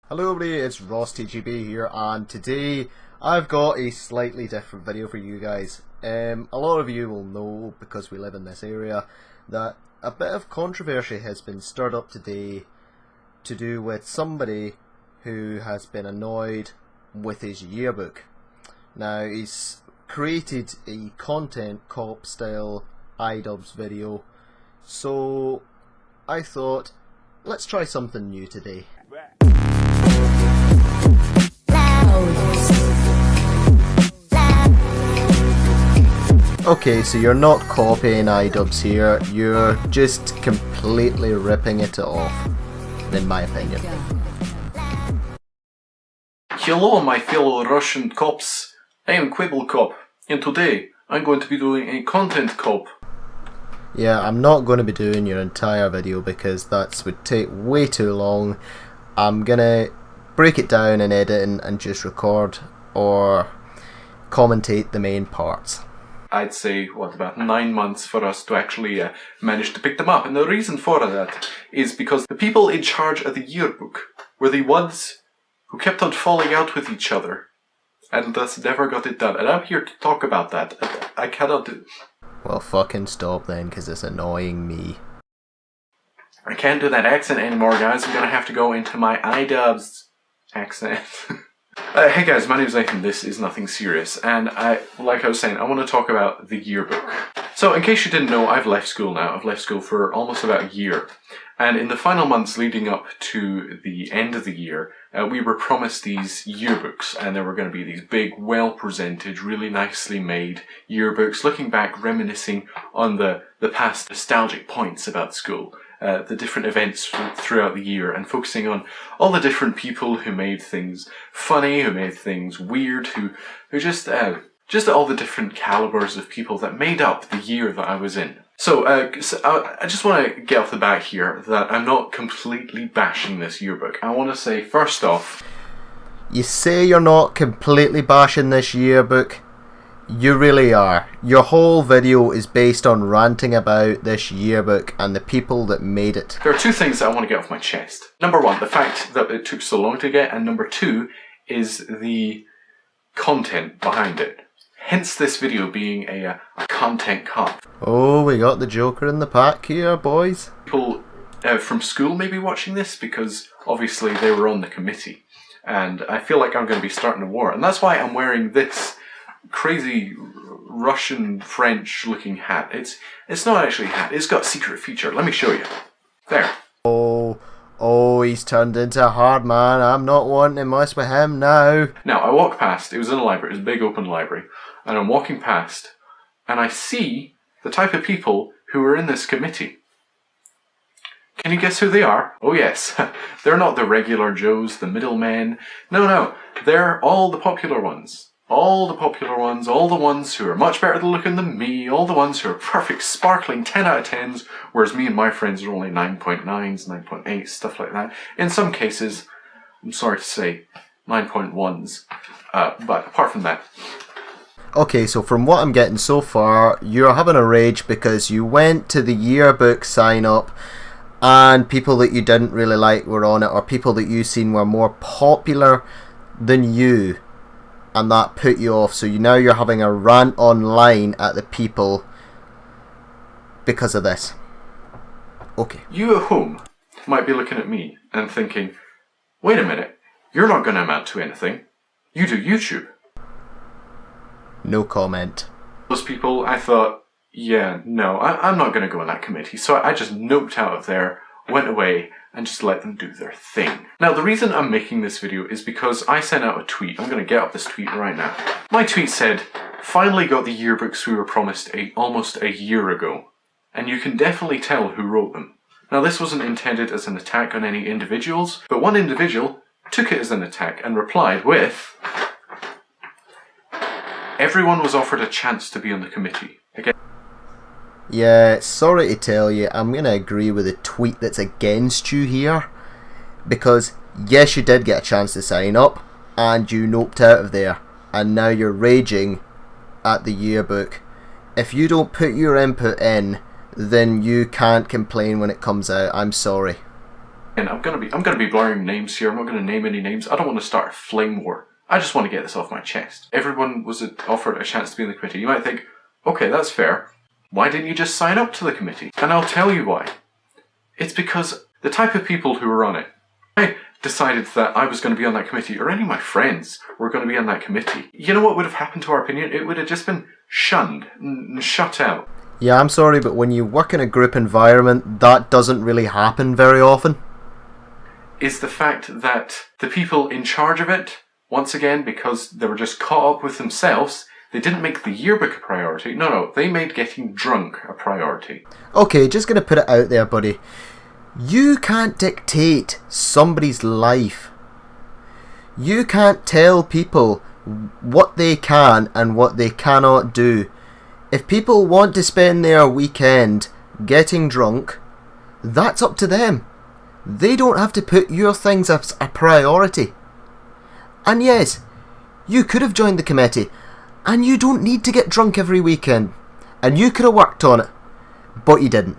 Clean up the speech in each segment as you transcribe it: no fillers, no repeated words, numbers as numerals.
Hello everybody, it's RossTGB here, and today I've got a slightly different video for you guys. A lot of you will know, because we live in this area, that a bit of controversy has been stirred up today to do with somebody who has been annoyed with his yearbook. Now, he's created a content cop style iDubbbz video, so I thought, let's try something new today. Okay, so you're not copying iDubbbz here, you're just completely ripping it off, in my opinion. Hello my fellow Russian cops, I am Quibble Cop, and today I'm going to be doing a content cop. Yeah, I'm not going to be doing your entire video because that would take way too long. I'm gonna break it down in editing and just record or commentate the main parts. I'd say, what, about 9 months for us to actually manage to pick them up. And the reason for that is because the people in charge of the yearbook were the ones who kept on falling out with each other. And thus never got it done. And I'm here to talk about that. I cannot do... Well, fucking stop then, because it's annoying me. I can't do that accent anymore, guys. I'm gonna have to go into my iDubbbz accent. Hey guys, my name is Nathan, this is Nothing Serious, and like I was saying, I want to talk about the yearbook. So, in case you didn't know, I've left school now. I've left school for almost about a year. And in the final months leading up to the end of the year, we were promised these yearbooks, and there were going to be these big, well-presented, really nicely made yearbooks, looking back, reminiscing on the past nostalgic points about school. The different events throughout the year, and focusing on all the different people who made things funny, who made things weird, who just all the different calibers of people that made up the year that I was in. So I just want to get off the bat here that I'm not completely bashing this yearbook. I want to say, first off... You say you're not completely bashing this yearbook? You really are. Your whole video is based on ranting about this yearbook and the people that made it. There are two things that I want to get off my chest. Number one, the fact that it took so long to get, and number two is the content behind it. Hence this video being a content cop. Oh, we got the Joker in the pack here, boys. People from school may be watching this because obviously they were on the committee. And I feel like I'm going to be starting a war. And that's why I'm wearing this crazy Russian French looking hat. It's not actually a hat, it's got a secret feature. Let me show you. There. Oh, he's turned into a hard man. I'm not wanting to mess with him now. Now, I walk past, it was in a library, it was a big open library, and I'm walking past, and I see the type of people who are in this committee. Can you guess who they are? Oh yes, they're not the regular Joes, the middlemen. No, they're all the popular ones. All the popular ones, all the ones who are much better looking than me, all the ones who are perfect, sparkling 10 out of 10s, whereas me and my friends are only 9.9s, 9.8s, stuff like that. In some cases, I'm sorry to say, 9.1s. But apart from that... Okay, so from what I'm getting so far, you're having a rage because you went to the yearbook sign-up and people that you didn't really like were on it, or people that you seen were more popular than you. And that put you off, so now you're having a rant online at the people because of this. Okay. You at home might be looking at me and thinking, wait a minute, you're not going to amount to anything. You do YouTube. No comment. Those people, I thought, yeah, no, I'm not going to go in that committee. So I just noped out of there, went away, and just let them do their thing. Now, the reason I'm making this video is because I sent out a tweet. I'm going to get up this tweet right now. My tweet said, finally got the yearbooks we were promised almost a year ago. And you can definitely tell who wrote them. Now, this wasn't intended as an attack on any individuals, but one individual took it as an attack and replied with, everyone was offered a chance to be on the committee. Again. Yeah, sorry to tell you, I'm going to agree with the tweet that's against you here. Because, yes, you did get a chance to sign up, and you noped out of there. And now you're raging at the yearbook. If you don't put your input in, then you can't complain when it comes out. I'm sorry. And I'm gonna be blurring names here. I'm not gonna name any names. I don't want to start a flame war. I just want to get this off my chest. Everyone was offered a chance to be in the committee. You might think, okay, that's fair. Why didn't you just sign up to the committee? And I'll tell you why. It's because the type of people who were on it. I decided that I was going to be on that committee, or any of my friends were going to be on that committee. You know what would have happened to our opinion? It would have just been shunned and shut out. Yeah, I'm sorry, but when you work in a group environment, that doesn't really happen very often. Is the fact that the people in charge of it, once again, because they were just caught up with themselves, they didn't make the yearbook a priority. No, they made getting drunk a priority. Okay, just gonna put it out there, buddy. You can't dictate somebody's life. You can't tell people what they can and what they cannot do. If people want to spend their weekend getting drunk, that's up to them. They don't have to put your things as a priority. And yes, you could have joined the committee, and you don't need to get drunk every weekend, and you could have worked on it, but you didn't.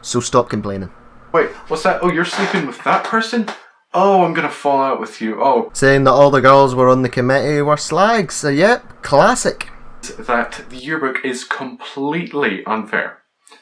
So stop complaining. Wait, what's that? Oh, you're sleeping with that person? Oh, I'm gonna fall out with you. Oh. Saying that all the girls were on the committee were slags. So yep, classic. That the yearbook is completely unfair.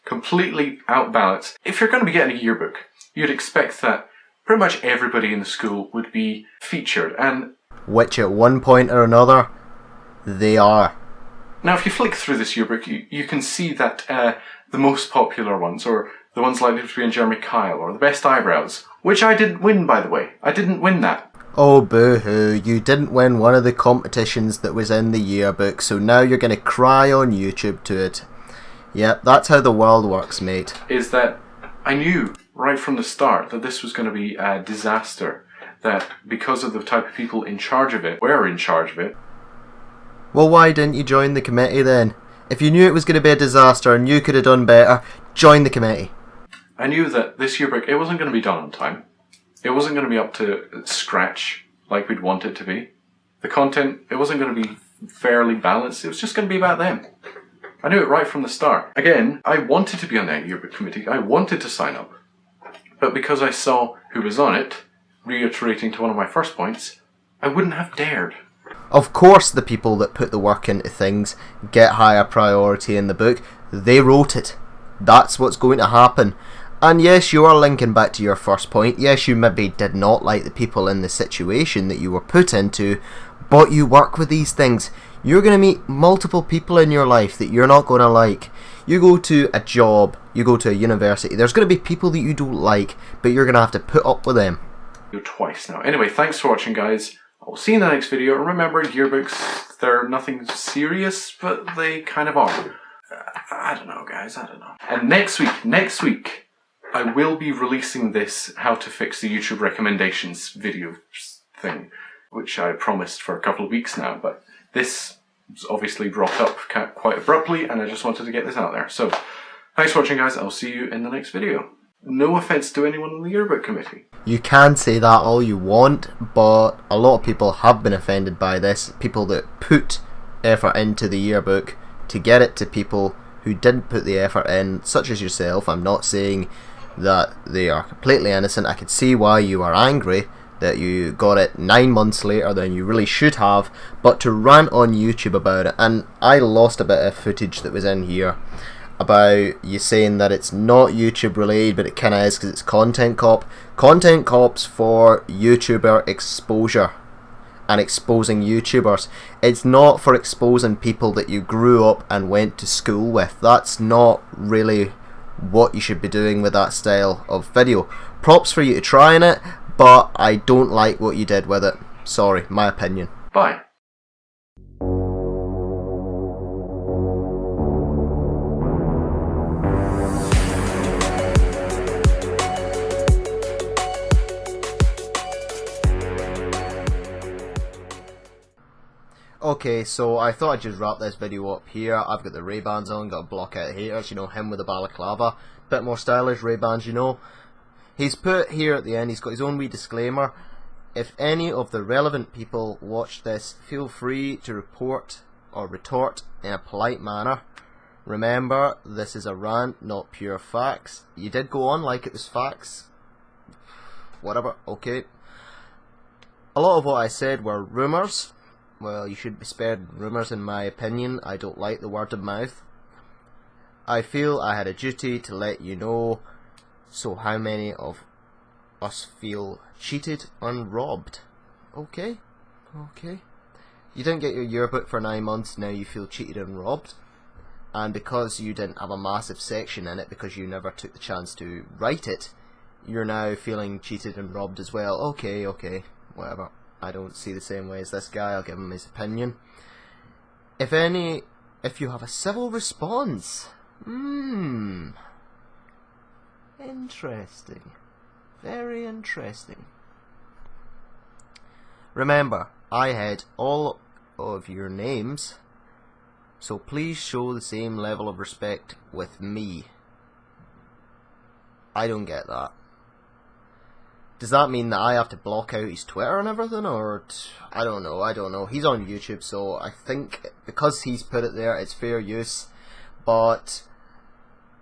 Completely outbalanced. If you're going to be getting a yearbook, you'd expect that pretty much everybody in the school would be featured, and which at one point or another, they are. Now if you flick through this yearbook, you can see that the most popular ones, or the ones likely to be in Jeremy Kyle, or the best eyebrows, which I didn't win, by the way. I didn't win that. Oh boo-hoo, you didn't win one of the competitions that was in the yearbook, so now you're going to cry on YouTube to it. Yep, that's how the world works, mate. Is that I knew right from the start that this was going to be a disaster. That because of the type of people in charge of it, were in charge of it. Well, why didn't you join the committee then? If you knew it was going to be a disaster and you could have done better, join the committee. I knew that this yearbook, it wasn't going to be done on time. It wasn't going to be up to scratch like we'd want it to be. The content, it wasn't going to be fairly balanced. It was just going to be about them. I knew it right from the start. Again, I wanted to be on that yearbook committee. I wanted to sign up. But because I saw who was on it, reiterating to one of my first points, I wouldn't have dared. Of course the people that put the work into things get higher priority in the book. They wrote it. That's what's going to happen. And yes, you are linking back to your first point. Yes, you maybe did not like the people in the situation that you were put into, but you work with these things. You're going to meet multiple people in your life that you're not going to like. You go to a job, you go to a university, there's going to be people that you don't like, but you're going to have to put up with them. Twice now. Anyway, thanks for watching, guys. I'll see you in the next video. And remember, yearbooks, they're nothing serious, but they kind of are. I don't know, guys, I don't know. And next week, I will be releasing this how to fix the YouTube recommendations video thing, which I promised for a couple of weeks now, but this was obviously brought up quite abruptly, and I just wanted to get this out there. So, thanks for watching, guys. I'll see you in the next video. No offence to anyone in the yearbook committee. You can say that all you want, but a lot of people have been offended by this. People that put effort into the yearbook to get it to people who didn't put the effort in, such as yourself. I'm not saying that they are completely innocent. I could see why you are angry that you got it 9 months later than you really should have, but to rant on YouTube about it, and I lost a bit of footage that was in here about you saying that it's not YouTube related, but it kind of is because it's Content Cop. Content Cop's for YouTuber exposure and exposing YouTubers. It's not for exposing people that you grew up and went to school with. That's not really what you should be doing with that style of video. Props for you to trying it, but I don't like what you did with it. Sorry, my opinion. Bye. Okay, so I thought I'd just wrap this video up here. I've got the Ray-Bans on, got a block out haters, you know, him with the balaclava. Bit more stylish, Ray-Bans, you know. He's put here at the end, he's got his own wee disclaimer. If any of the relevant people watch this, feel free to report or retort in a polite manner. Remember, this is a rant, not pure facts. You did go on like it was facts. whatever, okay. A lot of what I said were rumours. Well, you should be spared rumours in my opinion. I don't like the word of mouth. I feel I had a duty to let you know. So how many of us feel cheated and robbed? Okay, okay. You didn't get your yearbook for 9 months, now you feel cheated and robbed. And because you didn't have a massive section in it, because you never took the chance to write it, you're now feeling cheated and robbed as well. Okay, okay, whatever. I don't see the same way as this guy, I'll give him his opinion. If you have a civil response, interesting. Very interesting. Remember, I had all of your names, so please show the same level of respect with me. I don't get that. Does that mean that I have to block out his Twitter and everything, or I don't know. He's on YouTube, so I think because he's put it there, it's fair use. But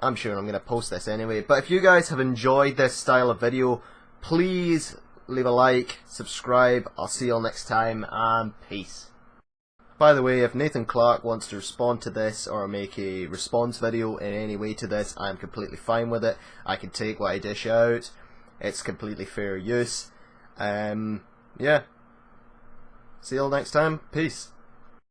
I'm sure I'm going to post this anyway. But if you guys have enjoyed this style of video, please leave a like, subscribe. I'll see you all next time, and peace. By the way, if Nathan Clark wants to respond to this or make a response video in any way to this, I'm completely fine with it. I can take what I dish out. It's completely fair use. Yeah. See you all next time. Peace.